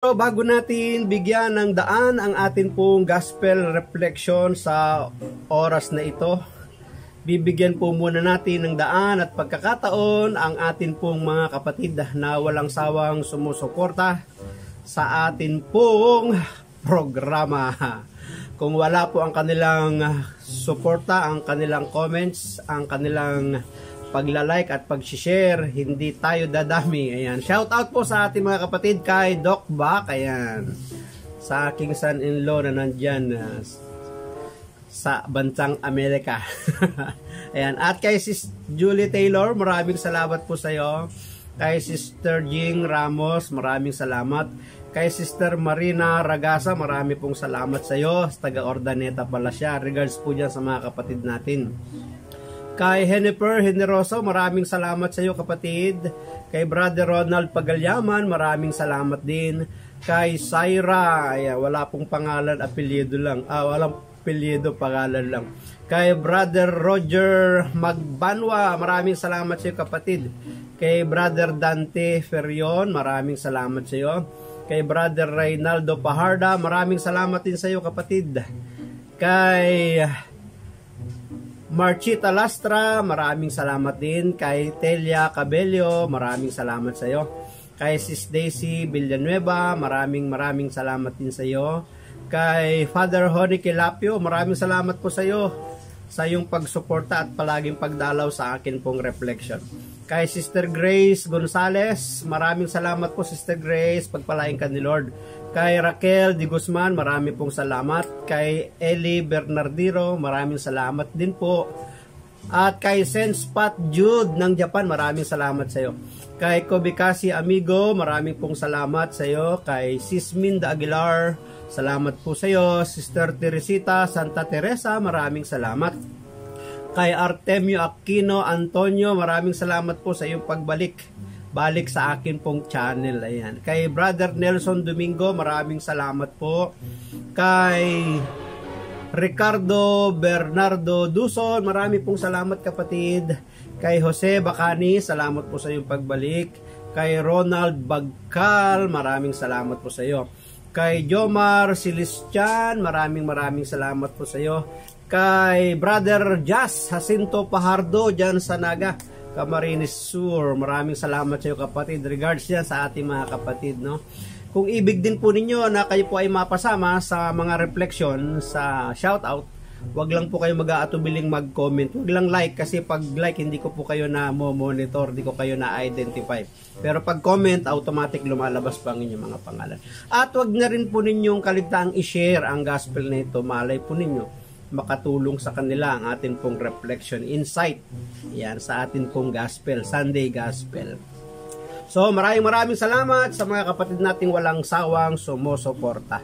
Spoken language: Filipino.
So, bago natin bigyan ng daan ang atin pong gospel reflection sa oras na ito, bibigyan po muna natin ng daan at pagkakataon ang atin pong mga kapatid na walang sawang sumusuporta sa atin pong programa. Kung wala po ang kanilang suporta, ang kanilang comments, ang kanilang pagla-like at pag-share, hindi tayo dadami. Ayan. Shout out po sa ating mga kapatid kay Doc Bac. Ayan. Sa aking son-in-law na nandyan sa bansang Amerika. Ayan. At kay Sis Julie Taylor, maraming salamat po sa iyo. Kay Sister Jing Ramos, maraming salamat. Kay Sister Marina Ragasa, marami pong salamat sa iyo. Taga-Ordaneta pala siya. Regards po dyan sa mga kapatid natin. Kay Jennifer Generoso, maraming salamat sa iyo kapatid. Kay Brother Ronald Pagalyaman, maraming salamat din. Kay Syra, ayan, wala pong pangalan, apelyido lang. Walang apelyido, pangalan lang. Kay Brother Roger Magbanwa, maraming salamat sa iyo kapatid. Kay Brother Dante Ferion, maraming salamat sa iyo. Kay Brother Reynaldo Paharda, maraming salamat din sa iyo kapatid. Kay Marchita Lastra, maraming salamat din. Kay Telia Cabello, maraming salamat sa iyo. Kay Sis Daisy Villanueva, maraming salamat din sa iyo. Kay Father Honey Kilapio, maraming salamat po sa iyo sa iyong pagsuporta at palaging pagdalaw sa akin pong reflection. Kay Sister Grace Gonzales, maraming salamat po Sister Grace, pagpalain ka ni Lord. Kay Raquel Di Guzman, marami pong salamat. Kay Eli Bernardino, maraming salamat din po. At kay Senspat Jude ng Japan, maraming salamat sa iyo. Kay Kobikasi Amigo, maraming pong salamat sa iyo. Kay Sis Minda Aguilar, salamat po sa iyo. Sister Teresita Santa Teresa, maraming salamat. Kay Artemio Aquino Antonio, maraming salamat po sa iyong pagbalik sa akin pong channel. Ayan. Kay Brother Nelson Domingo, maraming salamat po. Kay Ricardo Bernardo Duson, maraming pong salamat kapatid. Kay Jose Bacani, salamat po sa iyong pagbalik. Kay Ronald Bagcal, maraming salamat po sa iyo. Kay Jomar Silistian, maraming salamat po sa iyo. Kay Brother Jas Jacinto Pahardo dyan sa Naga, Camarines Sur, maraming salamat sa iyo kapatid. Regards yan sa ating mga kapatid, no? Kung ibig din po ninyo na kayo po ay mapasama sa mga reflection sa shoutout, wag lang po kayo mag-aatubiling mag-comment. Wag lang like, kasi pag like hindi ko po kayo na monitor, hindi ko kayo na-identify. Pero pag comment, automatic lumalabas pa ang inyong mga pangalan. At wag na rin po ninyong kaligtaang i-share ang gospel na ito. Malay po ninyo makatulong sa kanila ang atin pong reflection insight. Yan, sa atin pong gospel, Sunday gospel. So maraming salamat sa mga kapatid nating walang sawang sumusuporta.